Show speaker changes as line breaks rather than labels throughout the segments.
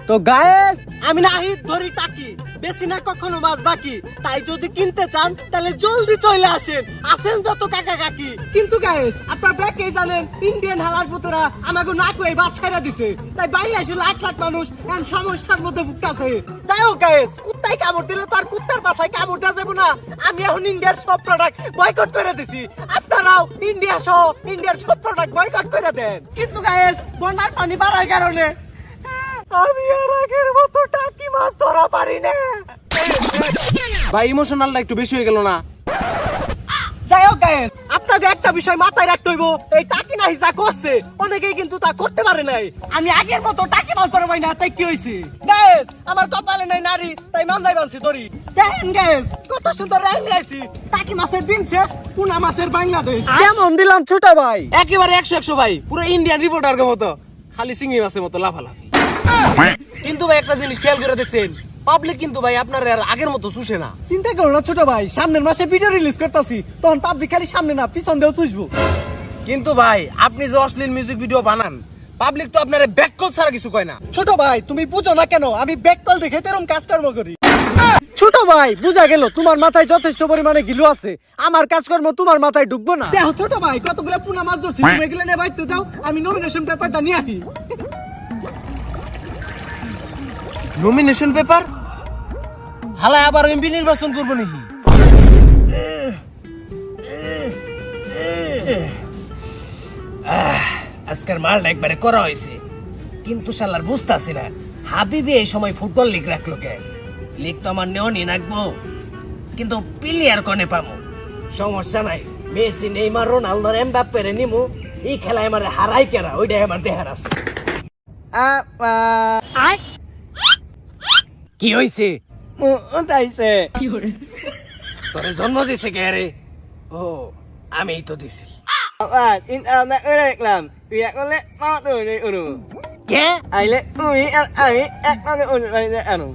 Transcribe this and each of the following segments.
তো গায়েস আমি নাহি ধরি টাকি বেশি না কখনো মাছ বাকি তাই যদি কিনতে চান তাহলে জলদি চলে আসেন আসেন যত কাকা কাকি কিন্তু গায়েস আপনারা ব্যাকেই জানেন ইন্ডিয়ান হালার পুতরা আমাকে না কই বাস ছাইরা দিছে তাই বাইরে এসে লাখ লাখ মানুষ এমন সমস্যার মধ্যে ভুগতাছে যাই হোক গায়েস কুত্তাই কামড় দিলে তো আর কুত্তার বাসায় কামড় দেওয়া যাবে না আমি এখন ইন্ডিয়ার সব প্রোডাক্ট বয়কট করে দিছি আপনারাও ইন্ডিয়া সহ ইন্ডিয়ার সব প্রোডাক্ট বয়কট করে দেন কিন্তু গায়েস বন্যার পানি বাড়ার কারণে আমি আর আগের মতো টাকি মাছ ধরা পারি না
ভাই ইমোশনালটা একটু বেশি হয়ে গেল না?
যাই হোক গায়েস আপনাকে একটা বিষয় মাথায় রাখতে হইব এই টাকি নাহি যা করছে অনেকেই কিন্তু তা করতে পারে নাই আমি আগের মতো টাকি মাছ ধরা পাই না তাই কি হয়েছে গায়েস আমার কপালে নাই নারী তাই মানজাই বানছি ধরি দেখেন গায়েস কত সুন্দর রাইলে আইছি টাকি মাছের দিন শেষ পুনা মাছের বাংলাদেশ কেমন দিলাম ছোট ভাই
একেবারে 100 ভাই, পুরো ইন্ডিয়ান রিপোর্টার মতো, খালি সিঙ্গি মাছের মতো লাফালাফি। কিন্তু ভাই একটা জিনিস খেয়াল করে দেখছেন, পাবলিক কিন্তু ভাই আপনার আর আগের মতো চুষে না।
চিন্তা করো না ছোট ভাই, সামনের মাসে ভিডিও রিলিজ করতেছি তখন পাবলিক খালি সামনে না পিছন দিয়েও চুষবো।
কিন্তু ভাই আপনি যে অশ্লীল মিউজিক ভিডিও বানান, পাবলিক তো আপনার ব্যাককল ছাড়া কিছু কয় না।
ছোট ভাই তুমি বুঝো না কেন আমি ব্যাককল দেখে তেরম কাজকর্ম করি। ছোট ভাই বুঝা গেল তোমার মাথায় যথেষ্ট পরিমাণে গিলু আছে, আমার কাজকর্ম তোমার মাথায় ঢুকবো না। দেখো ছোট ভাই কতগুলো পুনা মাছ ধরছি, তুমি এগুলো নিয়ে বাইতে যাও, আমি নমিনেশন পেপারটা নিয়ে আসি।
নমিনেশন পেপার হালা আবার এমপি নির্বাচন করবো নাকি?
আজকের মালটা একবারে করা হয়েছে, কিন্তু শালার বুঝতেছি না হাবিবি এই সময় ফুটবল লিগ রাখলো কে? লিগ তো আমার নেওনি রাখবো, কিন্তু প্লেয়ার কনে পামো? সমস্যা নাই, মেসি নেইমার রোনালদো এমবাপ্পে রে নিমু, এই খেলায় আমার হারাই কেরা ওইটাই আমার দেহার আছে। কি হইছে?
তাইছে
তোরে জন্ম দিছে কে রে? ও আমিই তো দিছি।
দেখলাম
কে?
আইলে তুমি আর আমি একটাকে আনো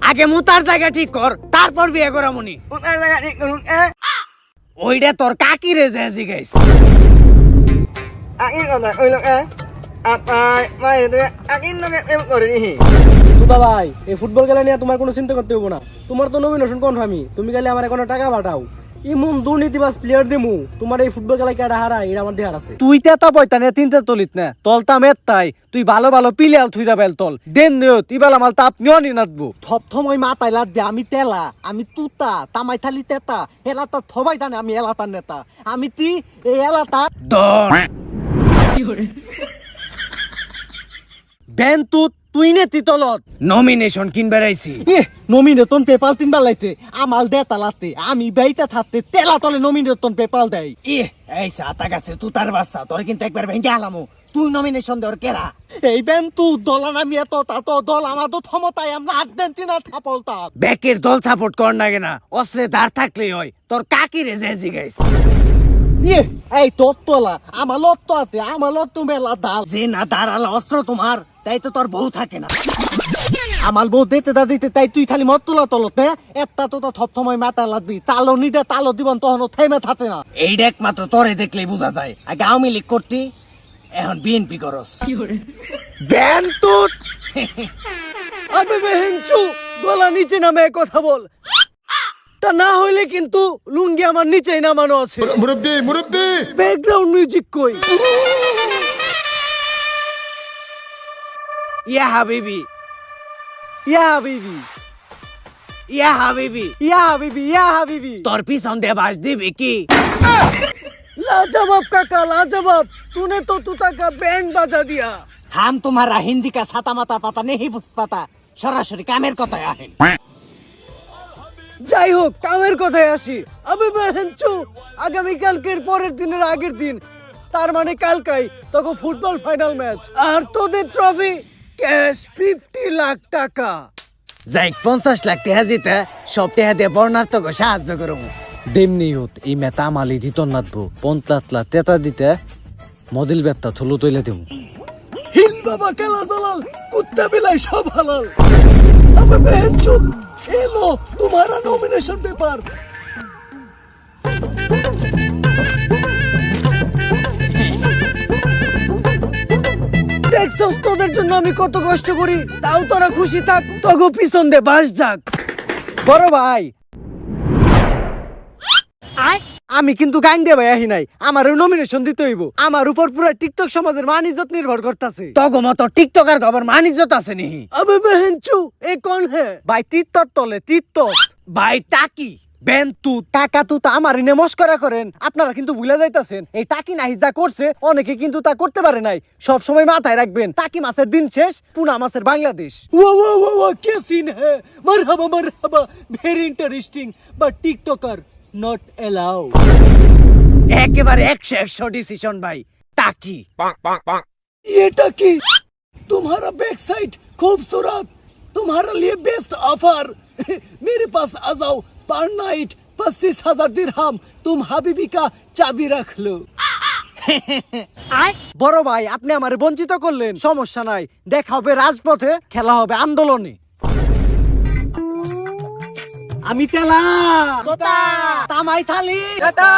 আগে মুতার জায়গা ঠিক কর, তারপর বিয়ে করা মনি। ওইটা তোর কাকি রে যে জিগাইছ।
দুদা ভাই এই ফুটবল খেলা নিয়ে তোমার কোনো চিন্তা করতে হবো না, তোমার তো নমিনেশন কনফার্মই, তুমি গেলে আমার কোনো টাকা পাঠাও, ইমন দুর্নীতিবাজ প্লেয়ার দিমু, তোমার এই ফুটবল খেলায় কেডা হারা এটা আমার দেহার আছে। তুই তেতা পয়তা নে তিনটা তলিত না তলতাম এত্তাই, তুই ভালো ভালো পিলিয়াল থুইরা বেল তল দেন নিও তিবালা মাল তাপ নিও নি নাতবো থপথমই মাথায় লাদ দে, আমি তেলা আমি তুতা তামাই থালি তেতা এলাতা থবাই জানে আমি এলাতার নেতা, আমি তি এই এলাতা
দর
বেন তুই নে তিতলত
নমিনেশন কিনবার আইছি।
নমিনেশন পেপাল তিনবার লাইতে আমাল দেতা লাতে আমি বেইতে থাকতে তেলা তলে নমিনেশন পেপাল দেয়।
এই সাতা গাছে তুতার বাচ্চা, তোর কিন্তু একবার ভেঙে আলামো, তুই নমিনেশন দেওয়ার কেরা?
এই বেন তুই দল আমি এত তা তো দল আমার তো ক্ষমতায় আমরা আর্জেন্টিনার থাপলতা
ব্যাকের দল সাপোর্ট কর না কেনা, অস্ত্রে দাঁড় থাকলেই হয়। তোর কাকি রে যে জিগাইছ।
এই তোর তোলা আমার লত তো আছে, আমার লত তো মেলা দাল
যে না দাঁড়ালা অস্ত্র তোমার, তাই তো তোর বউ থাকে না।
আমার বউ দিতে দা দিতে তাই তুই খালি মত তোলা তলতে একটা তো থপথময় মাথা লাগবি, তালো নিদে তালো দিবন তখন থেমে থাকে না।
এইটা একমাত্র তোরে দেখলেই বোঝা যায়, আগে আওয়ামী লীগ করতি, এখন বিএনপি করস।
বেন তুত আবে বেহেনচু গলা নিচে নামে কথা বল, তা না হইলে কিন্তু লুঙ্গি আমার নিচেই নামানো আছে।
মুরব্বি মুরব্বি
ব্যাকগ্রাউন্ড মিউজিক কই?
ইয়া হাবিবি
ইয়া হাবিবি
ইয়া হাবিবি
ইয়া হাবিবি ইয়া হাবিবি
তোর পিছন দিয়ে বাস দিবি কি?
लाजवाब काका लाजवाब, तूने तो तूता का बैंड बजा दिया।
हम तुम्हारा हिंदी का साता माता पता नहीं बुझ पाता, সরাসরি কামের কথায় আহেন।
যাই হোক কামের কথায় আসি, আবে বেহেনচু আগামী কালকের পরের দিনের আগের দিন, তার মানে কালকাই তখন ফুটবল ফাইনাল ম্যাচ, আর তোদের ট্রফি ক্যাশ 50 লাখ টাকা।
যাই 50 লাখ টাকা জিতে সব টাকা দিয়ে বর্ণার্থকে সাহায্য করবো।
দেমনি হত এই মেতা মালি দিত নাতবো 50 লাখ তেতা দিতে মদিল বেত্তা থলো তৈলে দেবো। হিল বাবা খেলা চালাল কুত্তা বিলাই সব হালাল। আবে বেহেনচু এলো তোমারা নমিনেশন পেপার। আমি কত কষ্ট করি, তাও তোরা খুশি থাক, তোকে পিছন দে বাস যাক। বড় ভাই আমি কিন্তু গান দিয়ে ভাই আহি নাই, আমারও নমিনেশন দিতে হইব। আমার উপর পুরো টিকটক সমাজের মান ইজ্জত নির্ভর করতেছে।
তগো মতো টিকটকার খবর মান ইজ্জত আছে নি?
আবে বেহেনচু এ কোন হে ভাই? তিত্তর তলে তিত্তর
ভাই টাকি
বেন্তু টাকা তো আমারই নে মস্করা করেন। আপনারা কিন্তু ভুলে যাইতাছেন এই টাকি নাহি যা করছে অনেকে কিন্তু তা করতে পারে নাই। সব সময় মাথায় রাখবেন টাকি মাছের দিন শেষ, পুনা মাছের বাংলাদেশ। ওয়া ওয়া ওয়া ওয়া কে সিন হে, মারহাবা very interesting but TikToker not allow.
একেবারে 100 ডিসিশন ভাই টাকি।
ये टाकी तुम्हारा बैक साइड खूबसूरत, तुम्हारे लिए बेस्ट ऑफर। मेरे पास आ जाओ, पर नाइट 25,000 दिरहम, तुम हबीबी का चाबी रख लो। বড় ভাই আপনি আমারে বঞ্চিত করলেন, সমস্যা নাই, দেখা হবে রাজপথে, খেলা হবে আন্দোলনে। আমি তেলা তোতা তামাই থালি নেতা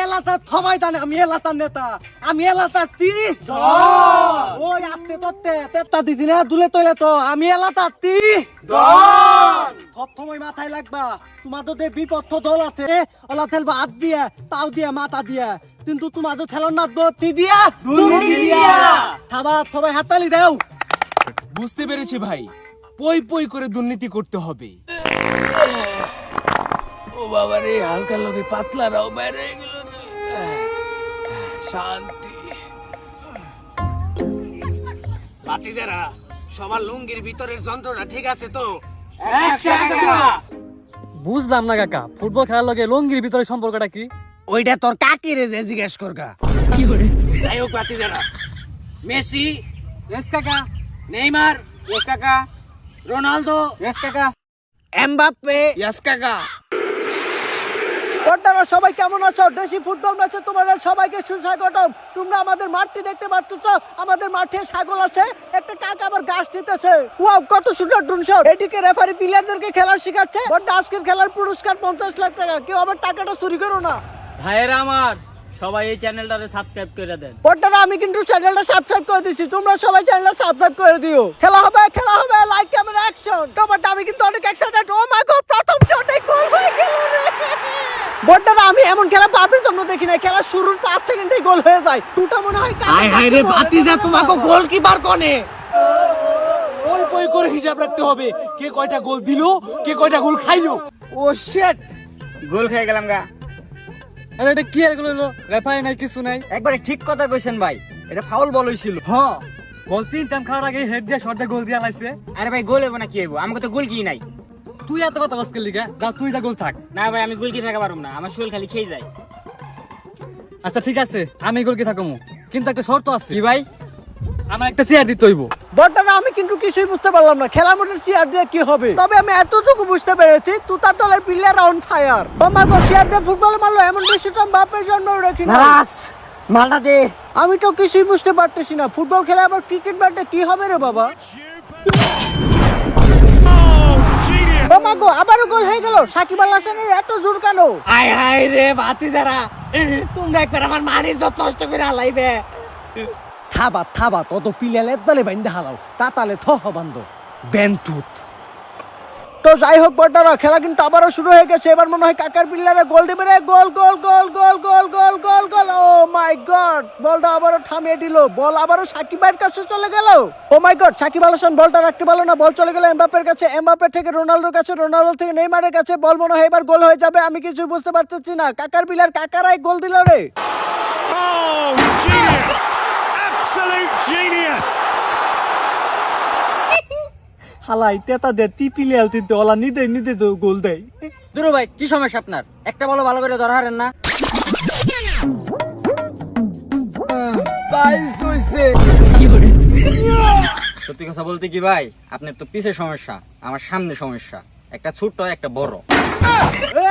এলাতা থমাই তানে, আমি এলাতার নেতা, আমি এলাতার তি ওই আত্তে তত্তে তেত্তা দিদি না দুলে তলে তো আমি এলাতার তি থমই মাথায় লাগবা। তোমাদের যে বিপক্ষ দল আছে ওলা খেলবা হাত দিয়ে পাও দিয়ে মাথা দিয়ে, কিন্তু তোমাদের খেলার না তি দিয়া দুর্নীতি দিয়া। থাবা সবাই হাততালি দাও।
বুঝতে পেরেছি ভাই, পই পই করে দুর্নীতি করতে হবে।
ও বাবা রে, হালকা লোকে পাতলা রাও বাইরে গেল রে। শান্তি।
বাতিজারা সবার লুঙ্গির ভিতরের যন্ত্রটা ঠিক আছে তো?
বুঝলাম না কাকা, ফুটবল খেলার লগে লঙ্গির ভিতরে সম্পর্কটা কি?
ওইটা তোর কাকি রে যে জিজ্ঞেস করগা। যাই হোক বাতিজারা, মেসি
ইয়েস কাকা।
নেইমার
ইয়েস কাকা।
রোনালদো
ইয়েস কাকা।
এমবাপ্পে
ইয়াস কাকা।
আপনারা সবাই কেমন আছো? দেশি ফুটবল ম্যাচে তোমাদের সবাইকে সুস্বাগতম। তোমরা আমাদের মাঠটি দেখতে পাচ্ছ, আমাদের মাঠে ছাগল আছে, একটা কাক আবার ঘাস দিতেছে। ওয়াও কত সুন্দর ড্রোন শট। এদিকে রেফারি প্লেয়ারদেরকে খেলা শেখাচ্ছে। বড় আজকের খেলার পুরস্কার 50 লাখ টাকা। কেউ আবার টাকাটা চুরি করো না।
ভাইয়েরা আমার, সবাই এই চ্যানেলটারে সাবস্ক্রাইব করে দেন।
বড়রা আমি কিন্তু চ্যানেলটা সাবস্ক্রাইব করে দিছি, তোমরা সবাই চ্যানেলটা সাবস্ক্রাইব করে দিও। খেলা হবে লাইক ক্যামেরা অ্যাকশন। তোমারটা আমি কিন্তু অনেক এক্সাইটেড। ও মাই গড, প্রথম শটে গোল হয়ে গেল রে। বড়রা আমি এমন খেলা বাপের জন্য দেখি না, খেলা শুরুর 5 সেকেন্ডেই গোল হয়ে যায়। টুটা মনে হয়
হায় হায় রে বাতিজা, তোমাকে গোলকিপার কোনে?
পই পই করে হিসাব রাখতে হবে, কে কয়টা গোল দিলো, কে কয়টা গোল খাইলো। ও শিট,
গোল খেয়ে গেলাম গা। আরে এটা কি আর গোল হলো? রেফারি নাই, কিছু নাই।
একবারে ঠিক কথা কইছেন ভাই, এটা ফাউল বল হইছিল।
হ্যাঁ, বল 3 টাইম খাওয়ার আগে হেড দিয়ে শট দিয়ে গোল দিয়া লাইছে।
আরে ভাই গোল হইব না কি হইব? আমাকে তো গোল কি নাই।
তুই এত কথা বসকে লিগা, যা তুই যা গোল থাক।
না ভাই আমি গোল কি থাকা পারুম না, আমার শরীর খালি খেয়ে যায়।
আচ্ছা ঠিক আছে, আমি গোল কি থাকমু, কিন্তু একটা শর্ত আছে।
কি ভাই?
আমার একটা চেয়ার দিতে হইব।
বড়রা আমি কিন্তু কিছুই বুঝতে পারলাম না, খেলার মধ্যে চেয়ার দিয়ে কি হবে। তবে আমি এতটুকু বুঝতে পেরেছি, তুতার দলের player on fire. Oh my God, chair দিয়ে ফুটবল মারলো, এমন ডিসিশন বাপের জন্য রাখি না। মালটা দে। আমি তো কিছুই বুঝতে পারতেছি না, ফুটবল খেলা আবার ক্রিকেট ব্যাটে কি হবে রে বাবা। ও মাই গড, আবারও গোল হয়ে গেল। সাকিব আল হাসানের এত জোর কেন?
হায় হায় রে বাতিজারা, তোমরা একবার আমার মানি যত নষ্ট করে হালাইবে।
থাবা তত পিলালে দলে বাইন্দা হালাও, তা তালে থহ বান্ধ বেন্তুত। তো যাই হোক বড়রা, খেলা কিন্তু আবারও শুরু হয়ে গেছে। এবার মনে হয় কাকার পিলারে গোল দেবে রে। গোল গোল গোল গোল গোল গোল গোল গোল। ও মাই গড, বলটা আবারও থামিয়ে দিল। বল আবারও সাকিবের কাছে চলে গেল। ও মাই গড, সাকিব আল হাসান বলটা রাখতে পারলো না, বল চলে গেল এমবাপ্পের কাছে। এমবাপ্পে থেকে রোনালদোর কাছে, রোনালদো থেকে নেইমারের কাছে। বল মনে হয় এবার গোল হয়ে যাবে, আমি কিছু বুঝতে পারতেছি না। কাকার পিলার কাকারাই গোল দিল রে।
Oh, genius! Absolute genius!
হালাই তেতা দে টিপিলে আলতিতে ওলা নিদে তো গোল দেয়।
দুরু ভাই কি সমস্যা আপনার? একটা বলো ভালো করে ধরা হারেন না। সত্যি কথা বলতে কি ভাই, আপনার তো পিছে সমস্যা, আমার সামনে সমস্যা। একটা ছোট একটা বড়।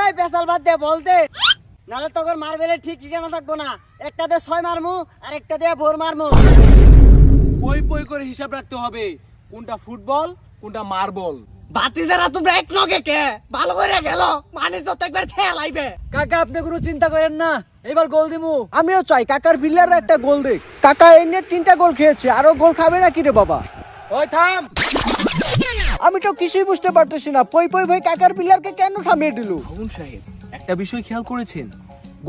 এই পেছাল বাদ দে, বল দে, নালে তোর মারবেলে ঠিক ঠিকানা থাকবো না। একটা দিয়ে 6 মারমু আর একটা দিয়ে 4 মারমু।
পই পই করে হিসাব রাখতে হবে, কোনটা ফুটবল কোনটা মার্বল।
বাতিজারা তোমরা এক লগে কে ভালো করে গেল, মানি যত একবার খেলাইবে।
কাকা আপনি কোনো চিন্তা করেন না, এবার গোল দিমু।
আমিও চাই কাকার বিল্লার একটা গোল দেখ। কাকা এই নিয়ে 3টা গোল খেয়েছে, আরো গোল খাবে নাকি রে বাবা?
ওই থাম।
আমি তো কিছুই বুঝতে পারতেছি না, পই পই ভাই কাকার প্লেয়ারকে কেন থামিয়ে দিল?
আগুন সাহেব, একটা বিষয় খেয়াল করেছেন?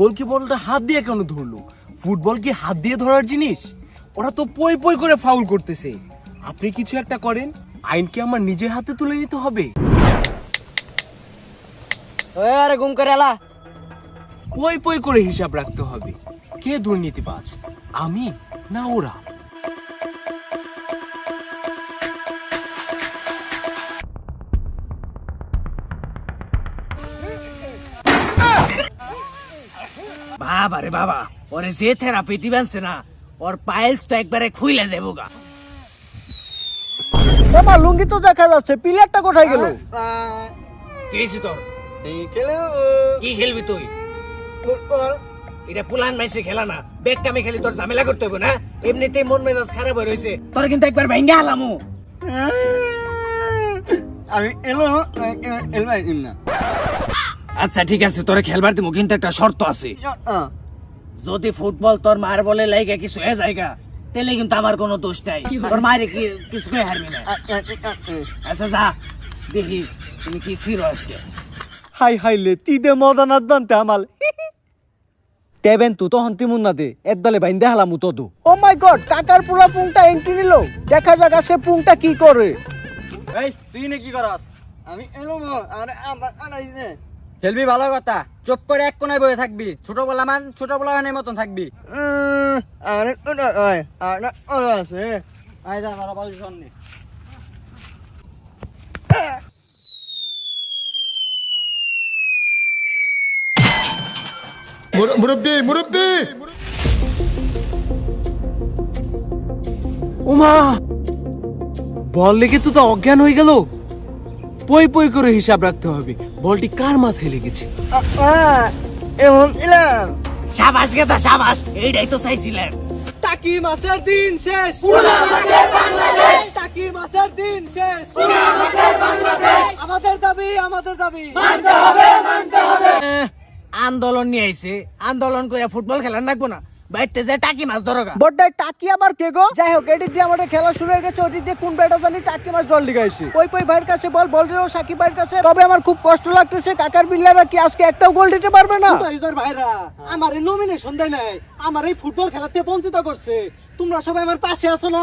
গোলকিপারটা হাত দিয়ে কেন ধরলো? ফুটবল কি হাত দিয়ে ধরার জিনিস? ওরা তো পই পই করে ফাউল করতেছে। আপনি কিছু একটা করেন, আইনকে আমার নিজের হাতে তুলে নিতে হবে।
আরে ঘুম করে এলা।
পই পই করে হিসাব রাখতে হবে। কে দুর্নীতিবাজ, আমি না ওরা?
বাবা রে বাবা, ওরে যে থেরাপি দিবেনছে না, ওর পাইলস তো একবারে খুইলে দেবো গা।
বাবা লুঙ্গি তো দেখা যাচ্ছে, প্লেয়ারটা কোথায় গেল?
কি হয়েছে তোর? কি খেলবি তুই? এটা পুলান মাইসে খেলা না, বেগটামে খেলি তোর ঝামেলা করতে হবে না। এমনিতেই মন মেজাজ খারাপ হয়ে রয়েছে, তোর কিন্তু একবার ভেঙ্গে হালামু।
আমি এলো না।
আচ্ছা ঠিক আছে, তোরে খেলবার দিমু, কিন্তু একটা শর্ত আছে। যদি ফুটবল তোর মার বলে লাইগা কিছু হয়ে যায়গা, তাহলে কিন্তু আমার কোনো দোষ নাই। তোর মায়ের কিছু হারবি না। আচ্ছা যা, দেখি তুমি কি ছিড়ো আজকে।
হাই হাইলে তিদে মজা নাচ বানতে আমাল তেবেন তু তখন তিমুন না দে একদলে বাইন্দে হালামু তদু। ও মাই গড, কাকার পুরা পুংটা এন্ট্রি নিল। দেখা যাক আজকে পুংটা কি করে।
এই তুই না কি করাস? আমি এলো আনাইছে। খেলবি ভালো কথা, চুপ করে এক কোনায় বসে থাকবি। ছোট বলামানের মতন থাকবি। আরে আছে আয় যা মারা বাড়ি সামনে।
মুরব্বি
ওমা, বল লেগে তো তা অজ্ঞান হয়ে গেল। পই পই করে হিসাব রাখতে হবে, বলটি কার মাথায় লেগেছে।
সাবাস গেদা সাবাস, এইটাই তো চাইছিলাম।
টাকি মাসের দিন শেষ, পুরা মাসের বাংলাদেশ। টাকি মাসের দিন শেষ, পুরা মাসের বাংলাদেশ। আমাদের দাবি মানতে হবে।
আন্দোলন নিয়ে আইছে, আন্দোলন করে ফুটবল খেলা লাগবো না, বাইতে যে টাকি মাছ ধরোগা।
বড়টাই টাকি আবার কে গো? যাই হোক, এদিক দিয়ে আমাদের খেলা শুরু হয়ে গেছে। ওদিক দিয়ে কোন ব্যাটা জানি টাকি মাছ দল লিগাইছে। পই পই ভাইয়ের কাছে বল রেও সাকিব ভাইয়ের কাছে। তবে আমার খুব কষ্ট লাগতেছে, কাকার বিল্লারা কি আজকে একটাও গোল দিতে পারবে না? ভাইরা আমার এই নমিনেশন দেয় নাই, আমার এই ফুটবল খেলাতে বঞ্চিত করছে। তোমরা সবাই আমার পাশে আছো না?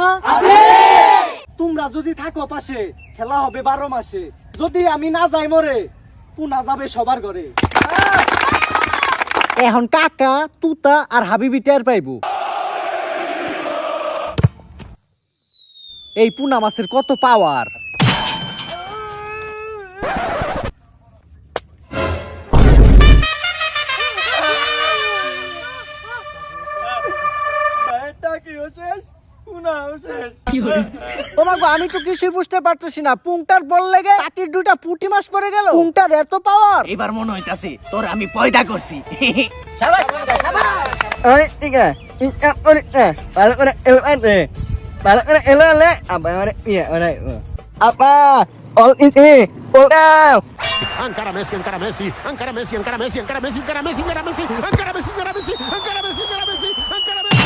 তোমরা যদি থাকো পাশে, খেলা হবে 12 মাসে। যদি আমি না যাই মরে, পুনা যাবে সবার ঘরে। এখন কাকা তুতা আর হাবিবি টের পাইবো এই পুনা মাছের কত পাওয়ার। আমি তো কিছুই বুঝতে পারতেছি না, পুংটার বল লেগে টাকির দুটা পুঁটি মাছ পড়ে গেল। পুংটার এত পাওয়ার।
এবার মনে হইতাছে তোর আমি পয়দা করছি।
Encara Messi, encara Messi, encara Messi, encara Messi, encara Messi, encara Messi, encara Messi, encara Messi, encara Messi, encara Messi, encara Messi, encara Messi.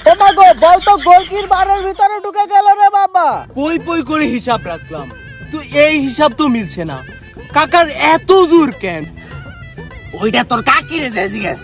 ও মা গো, বল তো গোলকির বারের ভিতরে ঢুকে গেল রে বাবা।
পই পই করে হিসাব রাখলাম, তো এই হিসাব তো মিলছে না। কাকার এত জোর কেন?
ওইটা তোর কাকি রে জিজ্ঞেস।